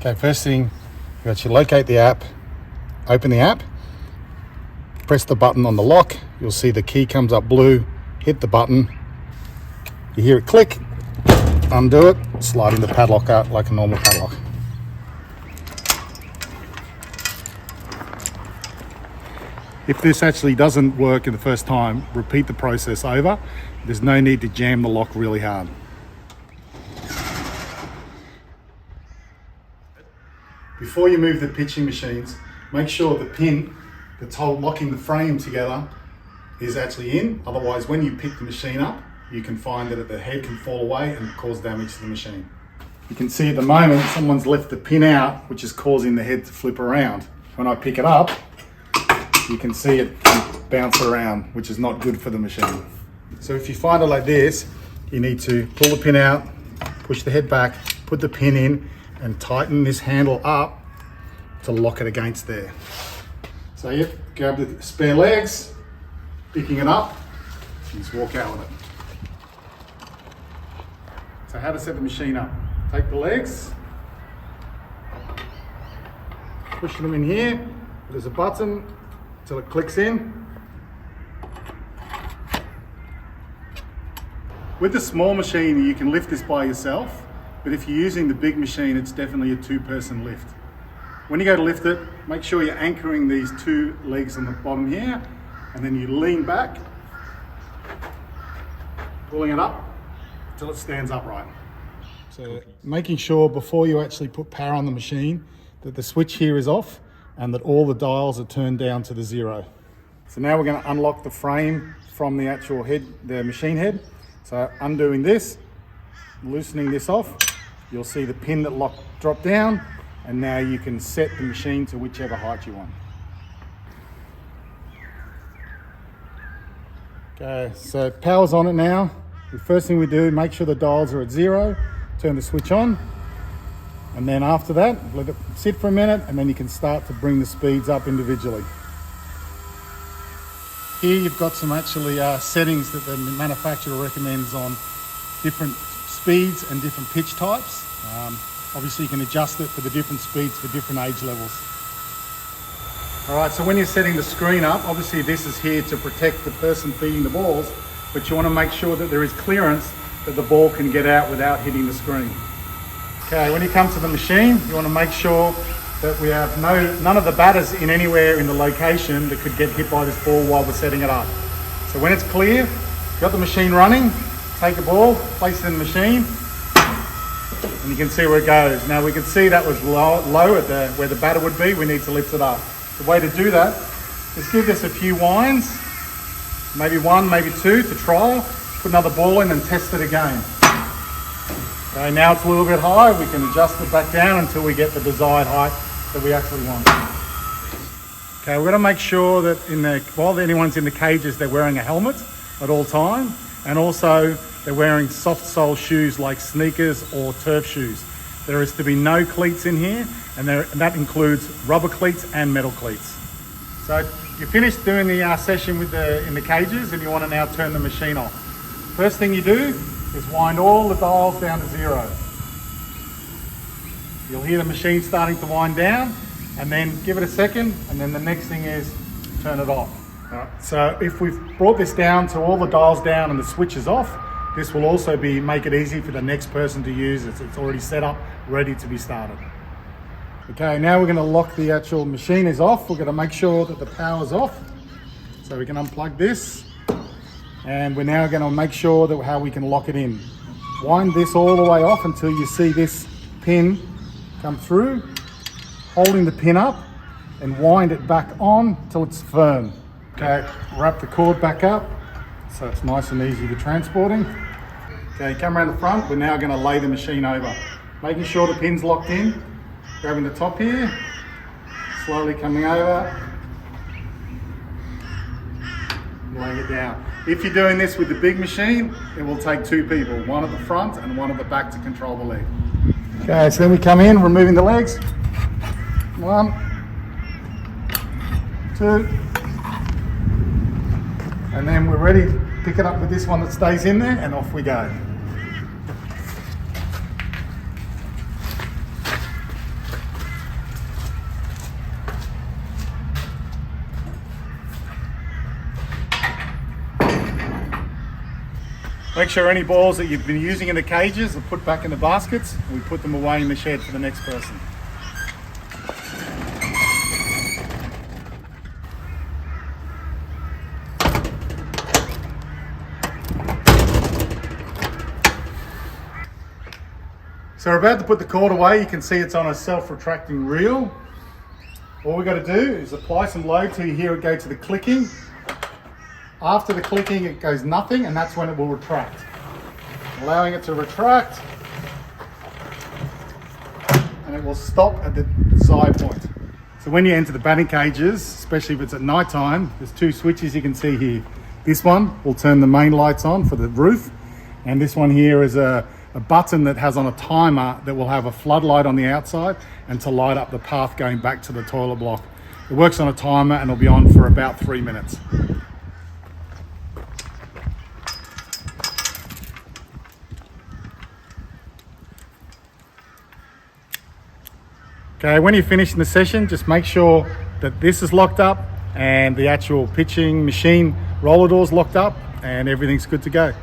Okay, first thing, you actually locate the app, open the app, press the button on the lock, you'll see the key comes up blue, hit the button, you hear it click, undo it, sliding the padlock out like a normal padlock. If this actually doesn't work in the first time, repeat the process over. There's no need to jam the lock really hard. Before you move the pitching machines, make sure the pin that's locking the frame together is actually in. Otherwise, when you pick the machine up, you can find that the head can fall away and cause damage to the machine. You can see at the moment, someone's left the pin out, which is causing the head to flip around. When I pick it up, you can see it bounce around, which is not good for the machine. So if you find it like this, you need to pull the pin out, push the head back, put the pin in, and tighten this handle up to lock it against there. So you grab the spare legs, picking it up, and just walk out with it. So how to set the machine up. Take the legs, push them in here, there's a button until it clicks in. With the small machine, you can lift this by yourself, but if you're using the big machine, it's definitely a two-person lift. When you go to lift it, make sure you're anchoring these two legs on the bottom here, and then you lean back, pulling it up until it stands upright. So making sure before you actually put power on the machine that the switch here is off and that all the dials are turned down to the 0. So now we're going to unlock the frame from the actual head, the machine head. So undoing this, loosening this off, you'll see the pin that drop down, and now you can set the machine to whichever height you want. Okay, so power's on it now. The first thing we do, make sure the dials are at 0, turn the switch on, and then after that, let it sit for a minute, and then you can start to bring the speeds up individually. Here you've got some actually settings that the manufacturer recommends on different speeds and different pitch types. Obviously you can adjust it for the different speeds for different age levels. All right, so when you're setting the screen up, obviously this is here to protect the person feeding the balls, but you want to make sure that there is clearance that the ball can get out without hitting the screen. Okay, when you come to the machine, you want to make sure that we have none of the batters in anywhere in the location that could get hit by this ball while we're setting it up. So when it's clear, got the machine running, take a ball, place it in the machine, and you can see where it goes. Now we can see that was low at where the batter would be. We need to lift it up. The way to do that is give this a few winds, maybe one, maybe two to trial, put another ball in and test it again. Okay, now it's a little bit high, we can adjust it back down until we get the desired height that we actually want. Okay, we're going to make sure that while anyone's in the cages, they're wearing a helmet at all time, and also they're wearing soft sole shoes like sneakers or turf shoes. There is to be no cleats in here, and that includes rubber cleats and metal cleats. So you're finished doing the session in the cages, and you want to now turn the machine off. First thing you do is wind all the dials down to 0. You'll hear the machine starting to wind down, and then give it a second, and then the next thing is turn it off. Right. So if we've brought this down to all the dials down and the switch is off, this will also make it easy for the next person to use it. It's already set up, ready to be started. Okay, now we're going to lock the actual machine is off. We're going to make sure that the power's off. So we can unplug this, and we're now going to make sure that how we can lock it in. Wind this all the way off until you see this pin come through, holding the pin up, and wind it back on till it's firm. Okay, wrap the cord back up so it's nice and easy to transporting. Okay, come around the front. We're now going to lay the machine over, making sure the pin's locked in, grabbing the top here, slowly coming over, laying it down. If you're doing this with the big machine, it will take 2 people, one at the front and one at the back to control the leg. Okay, so then we come in, removing the legs. 1, 2, and then we're ready to pick it up with this one that stays in there, and off we go. Make sure any balls that you've been using in the cages are put back in the baskets. We put them away in the shed for the next person. So we're about to put the cord away. You can see it's on a self-retracting reel. All we got to do is apply some load till you hear it go to the clicking. After the clicking, it goes nothing, and that's when it will retract. Allowing it to retract, and it will stop at the side point. So when you enter the batting cages, especially if it's at night time, there's two switches you can see here. This one will turn the main lights on for the roof, and this one here is a button that has on a timer that will have a floodlight on the outside and to light up the path going back to the toilet block. It works on a timer and it'll be on for about 3 minutes. Okay, when you're finishing the session, just make sure that this is locked up and the actual pitching machine roller door's locked up and everything's good to go.